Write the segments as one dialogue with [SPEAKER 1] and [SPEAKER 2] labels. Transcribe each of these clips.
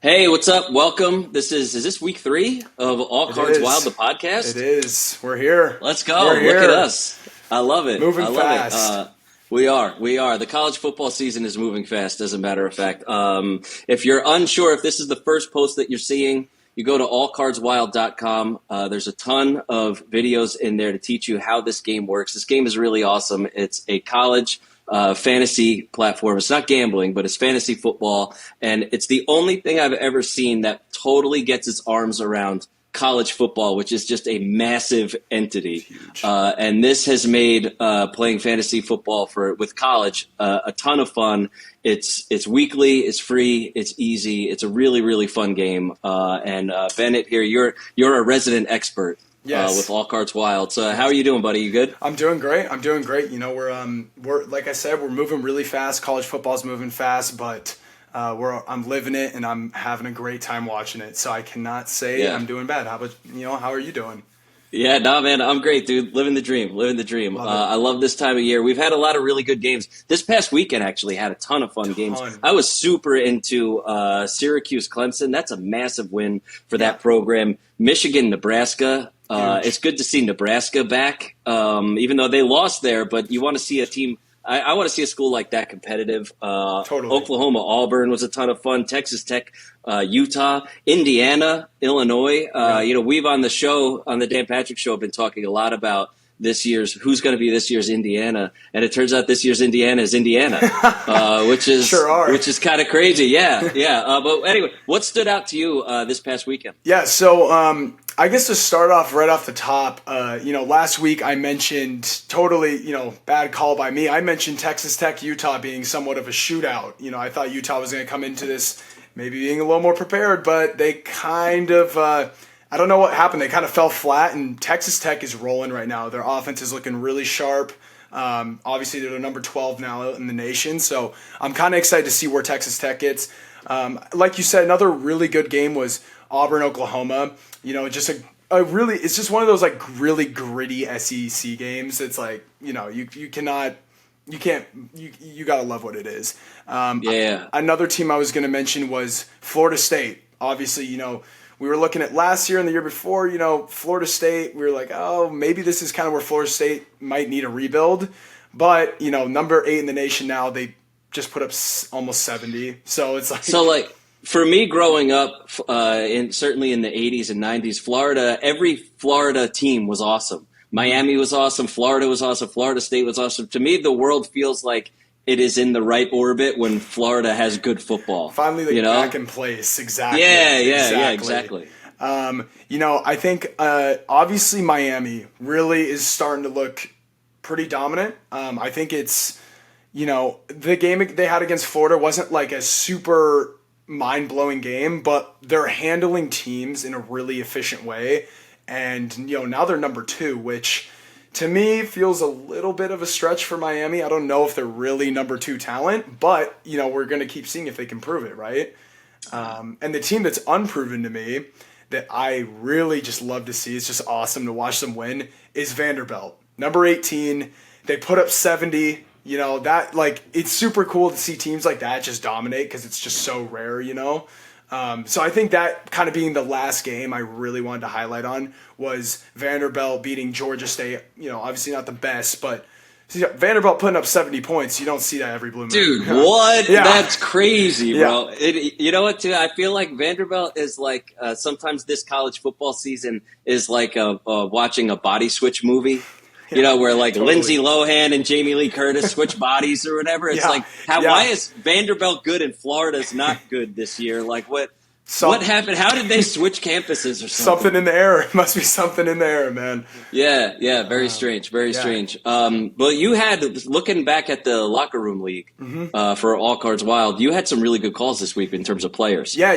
[SPEAKER 1] Hey, what's up? Welcome. Is this week 3 of All
[SPEAKER 2] It
[SPEAKER 1] Cards Wild, the
[SPEAKER 2] is.
[SPEAKER 1] podcast?
[SPEAKER 2] It is. We're here.
[SPEAKER 1] Let's go.
[SPEAKER 2] We're
[SPEAKER 1] Look at
[SPEAKER 2] here.
[SPEAKER 1] us. I love it.
[SPEAKER 2] Moving
[SPEAKER 1] I love it.
[SPEAKER 2] fast.
[SPEAKER 1] We are. The college football season is moving fast, as a matter of fact. If you're unsure if this is the first post that you're seeing, you go to allcardswild.com. There's a ton of videos in there to teach you how this game works. This game is really awesome. It's a college fantasy platform. It's not gambling, but it's fantasy football. And it's the only thing I've ever seen that totally gets its arms around college football, which is just a massive entity.
[SPEAKER 2] Huge.
[SPEAKER 1] And this has made playing fantasy football with college a ton of fun. It's weekly, it's free, it's easy. It's a really, really fun game. And Bennett here, you're a resident expert.
[SPEAKER 2] Yes.
[SPEAKER 1] With All Cards Wild. So how are you doing, buddy? You good?
[SPEAKER 2] I'm doing great. You know, we're like I said, we're moving really fast. College football's moving fast, but I'm living it and I'm having a great time watching it. So I cannot say I'm doing bad. How are you doing?
[SPEAKER 1] Yeah, no, man, I'm great, dude. Living the dream. I love this time of year. We've had a lot of really good games. This past weekend actually had a ton of fun games. I was super into Syracuse Clemson. That's a massive win for that program. Michigan, Nebraska. It's good to see Nebraska back, even though they lost there. But you want to see a team. I want to see a school like that competitive.
[SPEAKER 2] Totally.
[SPEAKER 1] Oklahoma, Auburn was a ton of fun. Texas Tech, Utah, Indiana, Illinois. We've on the Dan Patrick Show, have been talking a lot about who's going to be this year's Indiana, and it turns out this year's Indiana is Indiana, which is kind of crazy. Yeah. But anyway, what stood out to you this past weekend?
[SPEAKER 2] Yeah. So I guess to start off right off the top, last week I mentioned totally, bad call by me. I mentioned Texas Tech, Utah being somewhat of a shootout. I thought Utah was going to come into this maybe being a little more prepared, but they kind of, I don't know what happened. They kind of fell flat, and Texas Tech is rolling right now. Their offense is looking really sharp. Obviously, they're the number 12 now in the nation, so I'm kind of excited to see where Texas Tech gets. Like you said, another really good game was Auburn, Oklahoma. Just it's just one of those like really gritty SEC games. It's like, you gotta love what it is. Another team I was going to mention was Florida State. Obviously, we were looking at last year and the year before, Florida State, we were like, oh, maybe this is kind of where Florida State might need a rebuild. But, number 8 in the nation now, they just put up almost 70. So it's like...
[SPEAKER 1] For me, growing up, certainly in the 80s and 90s, every Florida team was awesome. Miami was awesome. Florida was awesome. Florida State was awesome. To me, the world feels like it is in the right orbit when Florida has good football.
[SPEAKER 2] Finally, back in place. Exactly.
[SPEAKER 1] Yeah, exactly.
[SPEAKER 2] I think obviously Miami really is starting to look pretty dominant. I think it's, the game they had against Florida wasn't like a super mind-blowing game, but they're handling teams in a really efficient way. And, now they're number 2, which to me feels a little bit of a stretch for Miami. I don't know if they're really number 2 talent, but, we're going to keep seeing if they can prove it, right? And the team that's unproven to me that I really just love to see, it's just awesome to watch them win, is Vanderbilt. Number 18, they put up 70. It's super cool to see teams like that just dominate because it's just so rare, So I think that kind of being the last game I really wanted to highlight on was Vanderbilt beating Georgia State. Obviously not the best, but Vanderbilt putting up 70 points, you don't see that every blue moon.
[SPEAKER 1] Dude, what? Yeah. That's crazy, bro. Yeah. You know what, too? I feel like Vanderbilt is like sometimes this college football season is like watching a body switch movie. Where like totally. Lindsay Lohan and Jamie Lee Curtis switch bodies or whatever. It's why is Vanderbilt good and Florida's not good this year? Like what happened? How did they switch campuses or something?
[SPEAKER 2] Something in the air. It must be something in the air, man.
[SPEAKER 1] Yeah. Very strange. Well, you had, looking back at the locker room league for All Cards Wild, you had some really good calls this week in terms of players.
[SPEAKER 2] Yeah,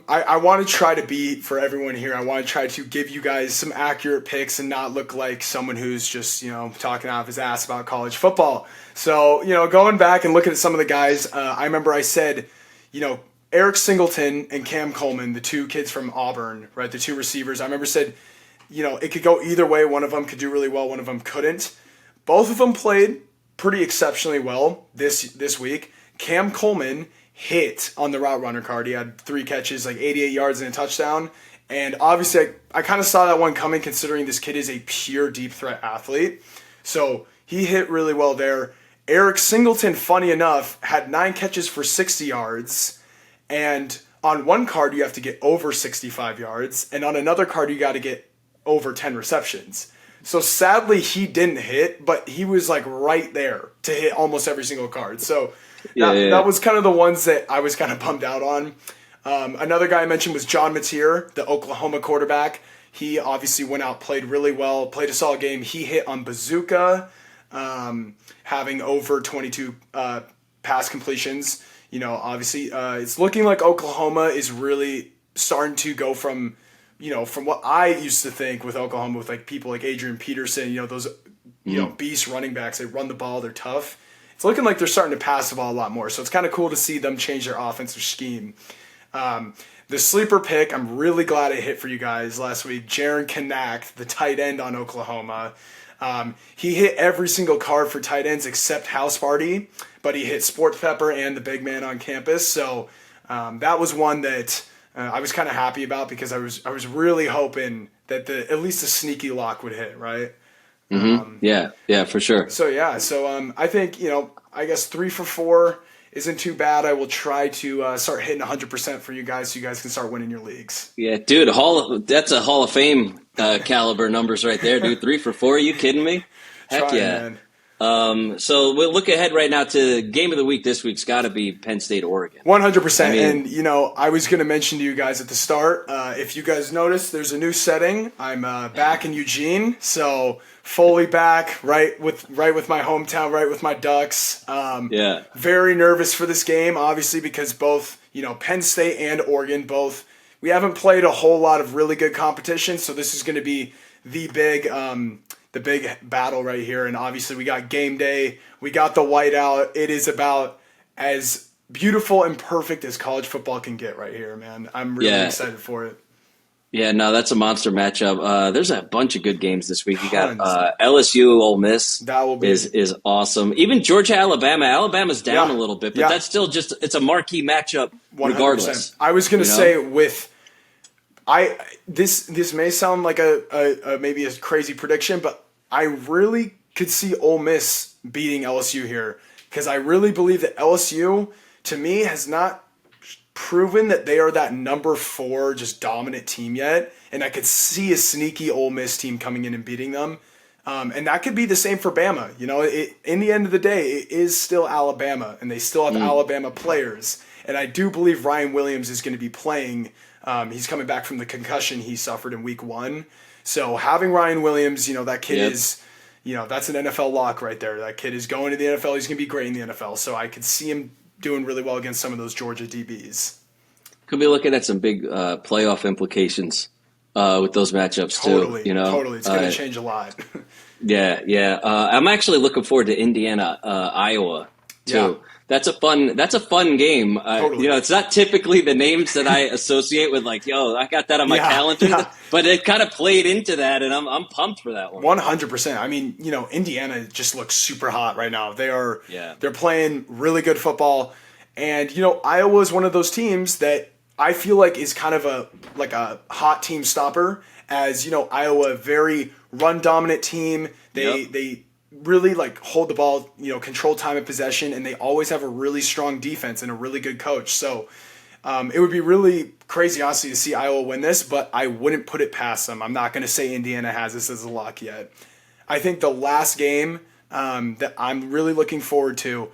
[SPEAKER 2] I want to try to be, for everyone here, I want to try to give you guys some accurate picks and not look like someone who's just, talking out of his ass about college football. So, going back and looking at some of the guys, I remember I said, Eric Singleton and Cam Coleman, the 2 kids from Auburn, right, the 2 receivers, I remember said, it could go either way. One of them could do really well. One of them couldn't. Both of them played pretty exceptionally well this week. Cam Coleman, hit on the route runner card. He had 3 catches, like 88 yards and a touchdown. And obviously, I kind of saw that one coming considering this kid is a pure deep threat athlete. So he hit really well there. Eric Singleton, funny enough, had 9 catches for 60 yards. And on one card, you have to get over 65 yards. And on another card, you got to get over 10 receptions. So sadly, he didn't hit, but he was like right there to hit almost every single card. So that was kind of the ones that I was kind of bummed out on. Another guy I mentioned was John Mateer, the Oklahoma quarterback. He obviously went out, played really well, played a solid game. He hit on Bazooka, having over 22 pass completions. You know, obviously, it's looking like Oklahoma is really starting to go from, you know, from what I used to think with Oklahoma, with like people like Adrian Peterson, you know, those, you know, beast running backs. They run the ball, they're tough. It's looking like they're starting to pass the ball a lot more. So it's kind of cool to see them change their offensive scheme. The sleeper pick, I'm really glad it hit for you guys last week. Jaron Knack, the tight end on Oklahoma. He hit every single card for tight ends except House Party, but he hit Sports Pepper and the big man on campus. So that was one that I was kind of happy about because I was really hoping that at least a sneaky lock would hit, right?
[SPEAKER 1] Yeah, for sure.
[SPEAKER 2] So I think, you know, I guess 3 for 4 isn't too bad. I will try to start hitting 100% for you guys so you guys can start winning your leagues.
[SPEAKER 1] Yeah, dude, that's a Hall of Fame caliber numbers right there, dude. 3 for 4, are you kidding me? Heck yeah. Man. So we'll look ahead right now to game of the week this week's got to be Penn State, Oregon.
[SPEAKER 2] 100%. I mean, and, you know, I was going to mention to you guys at the start, if you guys noticed, there's a new setting. I'm back in Eugene, so fully back, right with my hometown, right with my Ducks. Very nervous for this game, obviously, because both, you know, Penn State and Oregon, both, we haven't played a whole lot of really good competition, so this is going to be the big battle right here. And obviously we got game day, we got the whiteout. It is about as beautiful and perfect as college football can get right here, man. I'm really excited for it.
[SPEAKER 1] Yeah, no, that's a monster matchup. There's a bunch of good games this week. You got LSU, Ole Miss.
[SPEAKER 2] That will be
[SPEAKER 1] is awesome. Even Georgia, Alabama. Alabama's down a little bit, but that's still just it's a marquee matchup 100%. Regardless.
[SPEAKER 2] I was going to say this may sound like a maybe a crazy prediction, but I really could see Ole Miss beating LSU here because I really believe that LSU, to me, has not proven that they are that number 4 just dominant team yet, and I could see a sneaky Ole Miss team coming in and beating them, and that could be the same for Bama. You know, in the end of the day, it is still Alabama, and they still have Alabama players, and I do believe Ryan Williams is going to be playing. He's coming back from the concussion he suffered in week 1. So having Ryan Williams, you know, that kid is, you know, that's an NFL lock right there. That kid is going to the NFL. He's going to be great in the NFL. So I could see him doing really well against some of those Georgia DBs.
[SPEAKER 1] Could be looking at some big playoff implications with those matchups too.
[SPEAKER 2] Totally,
[SPEAKER 1] you know,
[SPEAKER 2] totally. It's going to change a lot.
[SPEAKER 1] Yeah. I'm actually looking forward to Indiana, Iowa too.
[SPEAKER 2] Yeah.
[SPEAKER 1] That's a fun game.
[SPEAKER 2] Totally.
[SPEAKER 1] You know, it's not typically the names that I associate with like, yo, I got that on my calendar, but it kind of played into that, and I'm pumped for that one.
[SPEAKER 2] 100%. I mean, you know, Indiana just looks super hot right now. They're playing really good football, and you know, Iowa is one of those teams that I feel like is kind of a hot team stopper. As you know, Iowa, very run dominant team. They really like hold the ball, you know, control time of possession, and they always have a really strong defense and a really good coach. So it would be really crazy, honestly, to see Iowa win this, but I wouldn't put it past them. I'm not going to say Indiana has this as a lock yet. I think the last game that I'm really looking forward to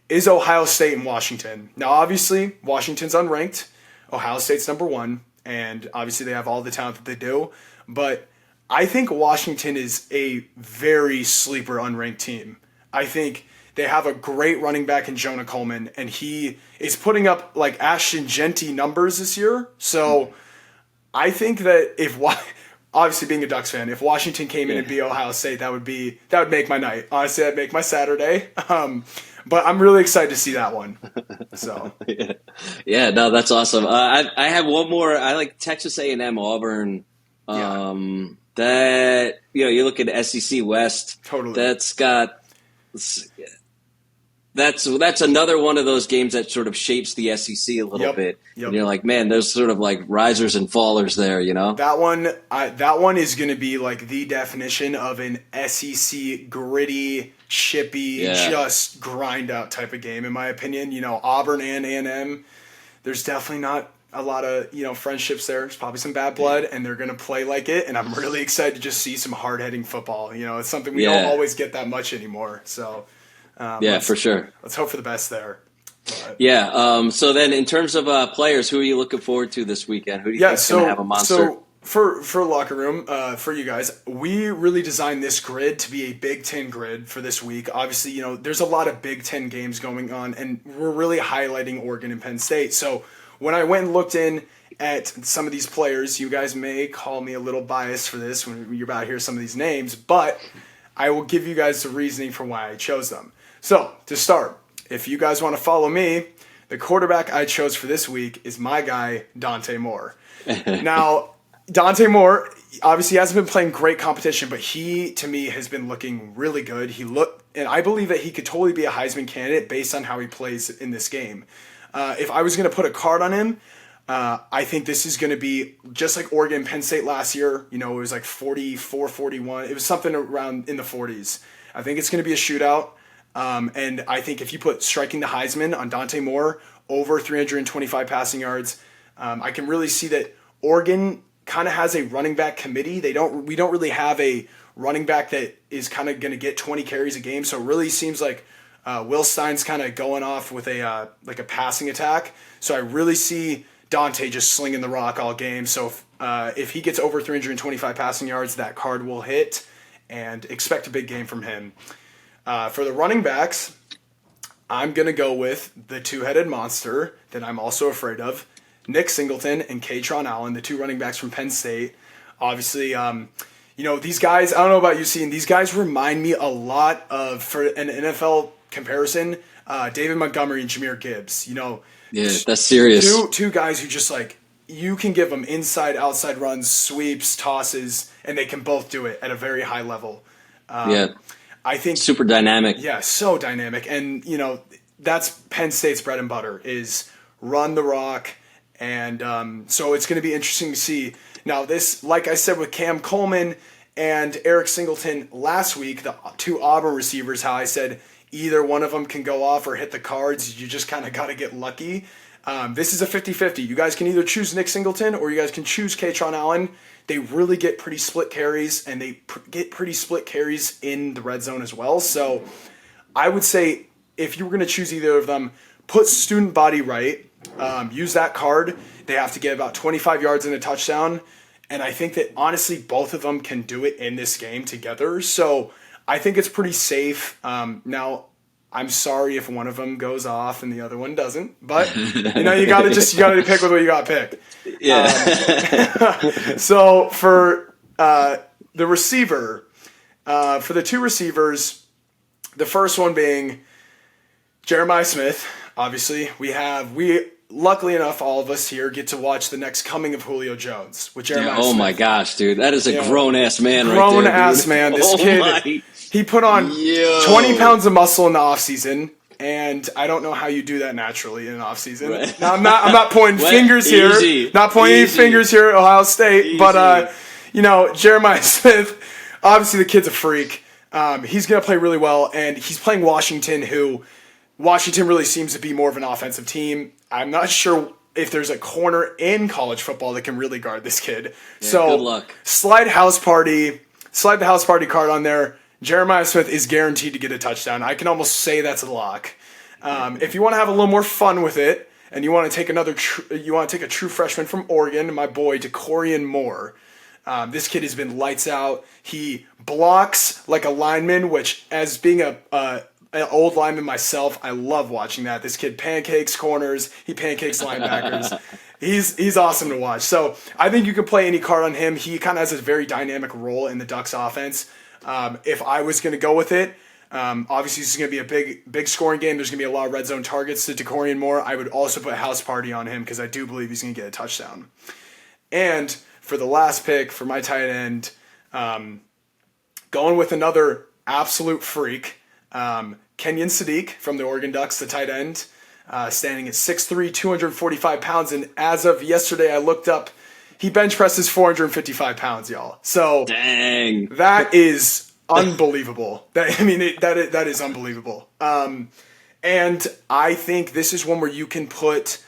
[SPEAKER 2] is Ohio State and Washington. Now, obviously, Washington's unranked. Ohio State's number 1, and obviously they have all the talent that they do, but I think Washington is a very sleeper unranked team. I think they have a great running back in Jonah Coleman, and he is putting up like Ashton Genty numbers this year. So I think that obviously being a Ducks fan, if Washington came in and beat Ohio State, that would make my night. Honestly, that'd make my Saturday. But I'm really excited to see that one. So
[SPEAKER 1] yeah, no, that's awesome. I have one more. I like Texas A&M, Auburn. That, you know, you look at SEC West.
[SPEAKER 2] Totally.
[SPEAKER 1] That's got That's another one of those games that sort of shapes the SEC a little
[SPEAKER 2] Yep.
[SPEAKER 1] bit.
[SPEAKER 2] Yep.
[SPEAKER 1] And you're like, man, there's sort of like risers and fallers there, you know?
[SPEAKER 2] That one is going to be like the definition of an SEC gritty, chippy,
[SPEAKER 1] Yeah.
[SPEAKER 2] just grind out type of game, in my opinion. Auburn and A&M, there's definitely not a lot of friendships there. There's probably some bad blood, and they're going to play like it. And I'm really excited to just see some hard hitting football. It's something we don't always get that much anymore. So
[SPEAKER 1] For sure.
[SPEAKER 2] let's hope for the best there. But,
[SPEAKER 1] Yeah. So then, in terms of players, who are you looking forward to this weekend? Who do you think is going to have a monster?
[SPEAKER 2] So for locker room, for you guys, we really designed this grid to be a Big Ten grid for this week. Obviously, there's a lot of Big Ten games going on, and we're really highlighting Oregon and Penn State. So when I went and looked in at some of these players, you guys may call me a little biased for this when you're about to hear some of these names, but I will give you guys the reasoning for why I chose them. So to start, if you guys want to follow me, the quarterback I chose for this week is my guy, Dante Moore. Now, Dante Moore obviously hasn't been playing great competition, but he, to me, has been looking really good. And I believe that he could totally be a Heisman candidate based on how he plays in this game. If I was going to put a card on him, I think this is going to be just like Oregon Penn State last year. It was like 44-41. It was something around in the 40s. I think it's going to be a shootout. And I think if you put striking the Heisman on Dante Moore over 325 passing yards, I can really see that Oregon kind of has a running back committee. We don't really have a running back that is kind of going to get 20 carries a game. So it really seems like Will Stein's kind of going off with a passing attack. So I really see Dante just slinging the rock all game. So if he gets over 325 passing yards, that card will hit, and expect a big game from him. For the running backs, I'm going to go with the two-headed monster that I'm also afraid of, Nick Singleton and Katron Allen, the two running backs from Penn State. Obviously, these guys, I don't know about you, seeing these guys remind me a lot of, for an NFL comparison, David Montgomery and Jahmyr Gibbs.
[SPEAKER 1] Yeah, that's serious.
[SPEAKER 2] Two guys who just like, you can give them inside, outside runs, sweeps, tosses, and they can both do it at a very high level. I think
[SPEAKER 1] super dynamic.
[SPEAKER 2] Yeah, so dynamic. And, that's Penn State's bread and butter is run the rock. And so it's going to be interesting to see. Now this, like I said with Cam Coleman and Eric Singleton last week, the two Auburn receivers, how I said either one of them can go off or hit the cards. You just kind of got to get lucky. This is a 50-50. You guys can either choose Nick Singleton or you guys can choose Katron Allen. They really get pretty split carries, and they get pretty split carries in the red zone as well. So I would say if you were going to choose either of them, put student body right. Use that card. They have to get about 25 yards and a touchdown. And I think that, honestly, both of them can do it in this game together. So I think it's pretty safe. Now, I'm sorry if one of them goes off and the other one doesn't. But, you got to pick with what you got to pick.
[SPEAKER 1] Yeah.
[SPEAKER 2] So for the receiver, for the two receivers, the first one being Jeremiah Smith. Obviously, we luckily enough, all of us here get to watch the next coming of Julio Jones with Jeremiah Smith.
[SPEAKER 1] Oh my gosh, dude, that is a grown-ass man right there.
[SPEAKER 2] Grown-ass man. This kid, he put on 20 pounds of muscle in the offseason. And I don't know how you do that naturally in an offseason. Right. Now, I'm not pointing fingers here.
[SPEAKER 1] Easy.
[SPEAKER 2] Not pointing any fingers here at Ohio State.
[SPEAKER 1] Easy.
[SPEAKER 2] But, Jeremiah Smith, obviously the kid's a freak. He's going to play really well. And he's playing Washington, who Washington really seems to be more of an offensive team. I'm not sure if there's a corner in college football that can really guard this kid.
[SPEAKER 1] Yeah,
[SPEAKER 2] so
[SPEAKER 1] good luck.
[SPEAKER 2] Slide the house party card on there. Jeremiah Smith is guaranteed to get a touchdown. I can almost say that's a lock. If you want to have a little more fun with it, and you want to take a true freshman from Oregon, my boy DeCorian Moore. This kid has been lights out. He blocks like a lineman, which, as being an old lineman myself, I love watching that. This kid pancakes corners. He pancakes linebackers. He's awesome to watch. So I think you can play any card on him. He kind of has a very dynamic role in the Ducks offense. If I was going to go with it, obviously this is going to be a big scoring game. There's going to be a lot of red zone targets to DeCorian Moore. I would also put house party on him because I do believe he's going to get a touchdown. And for the last pick for my tight end, going with another absolute freak, Kenyon Sadiq from the Oregon Ducks, the tight end, standing at 6'3", 245 pounds. And as of yesterday, I looked up, he bench presses 455 pounds, y'all. So
[SPEAKER 1] dang,
[SPEAKER 2] that is unbelievable. That is unbelievable. And I think this is one where you can put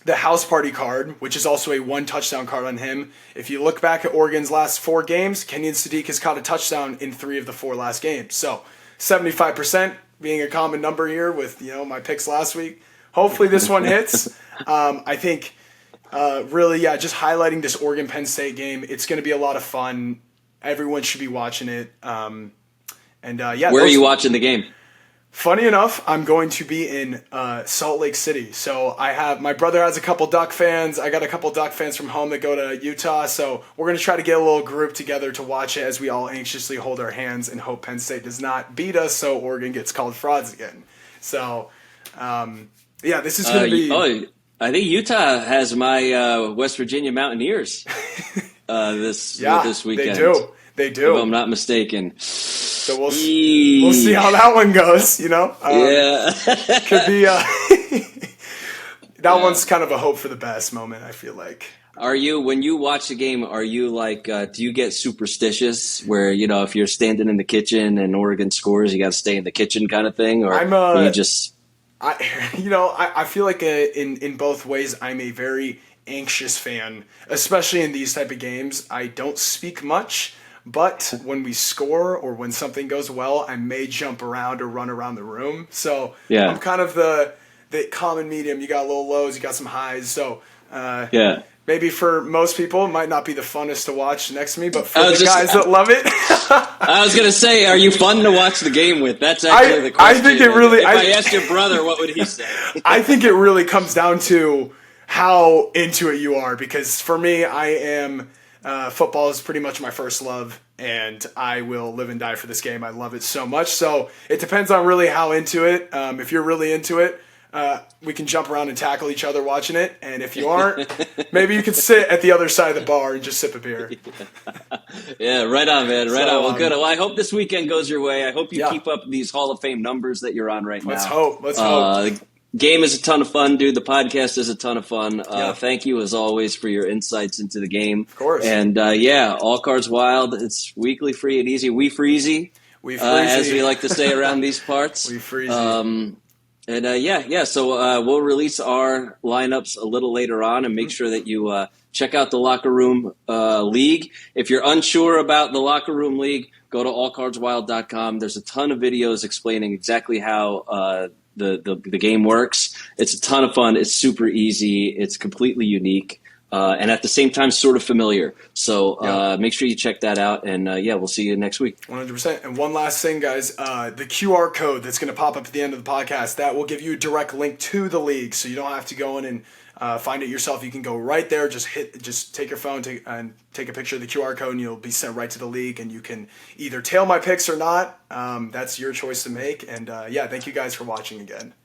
[SPEAKER 2] the house party card, which is also a 1 touchdown card on him. If you look back at Oregon's last 4 games, Kenyon Sadiq has caught a touchdown in 3 of the 4 last games. So 75% being a common number here with my picks last week. Hopefully this one hits. I think really, just highlighting this Oregon Penn State game. It's going to be a lot of fun. Everyone should be watching it. Where
[SPEAKER 1] are you watching the game?
[SPEAKER 2] Funny enough, I'm going to be in Salt Lake City. So my brother has a couple Duck fans. I got a couple Duck fans from home that go to Utah. So we're going to try to get a little group together to watch it as we all anxiously hold our hands and hope Penn State does not beat us so Oregon gets called frauds again. So, this is going to be...
[SPEAKER 1] I think Utah has my West Virginia Mountaineers this weekend.
[SPEAKER 2] They do.
[SPEAKER 1] If I'm not mistaken.
[SPEAKER 2] So we'll see how that one goes, Could be that one's kind of a hope for the best moment, I feel like.
[SPEAKER 1] When you watch the game, are you like, do you get superstitious where, if you're standing in the kitchen and Oregon scores, you got to stay in the kitchen kind of thing? Or you just...
[SPEAKER 2] I feel like in both ways, I'm a very anxious fan, especially in these type of games. I don't speak much. But when we score or when something goes well, I may jump around or run around the room. So I'm kind of the common medium. You got little lows, you got some highs. So maybe for most people, it might not be the funnest to watch next to me. But for the guys that love it.
[SPEAKER 1] I was going to say, are you fun to watch the game with? That's actually the question.
[SPEAKER 2] I think it really...
[SPEAKER 1] If I asked your brother, what would he say?
[SPEAKER 2] I think it really comes down to how into it you are. Because for me, I am... football is pretty much my first love, and I will live and die for this game. I love it so much. So it depends on really how into it. If you're really into it, we can jump around and tackle each other watching it. And if you aren't, maybe you can sit at the other side of the bar and just sip a beer.
[SPEAKER 1] Yeah, right on, man. Right on. Well, good. Well, I hope this weekend goes your way. I hope you keep up these Hall of Fame numbers that you're on right now.
[SPEAKER 2] Let's hope.
[SPEAKER 1] The game is a ton of fun, dude. The podcast is a ton of fun. Thank you, as always, for your insights into the game.
[SPEAKER 2] Of course.
[SPEAKER 1] And, All Cards Wild. It's weekly, free, and easy. We freezy. As we like to say around these parts.
[SPEAKER 2] We freezy.
[SPEAKER 1] So we'll release our lineups a little later on and make sure that you check out the Locker Room League. If you're unsure about the Locker Room League, go to allcardswild.com. There's a ton of videos explaining exactly how the game works. It's a ton of fun. It's super easy. It's completely unique. And at the same time, sort of familiar. So make sure you check that out. And we'll see you next week.
[SPEAKER 2] 100%. And one last thing, guys, the QR code that's going to pop up at the end of the podcast, that will give you a direct link to the league. So you don't have to go in and find it yourself. You can go right there, just take your phone and take a picture of the QR code, and you'll be sent right to the league. And you can either tail my picks or not. That's your choice to make. And thank you guys for watching again.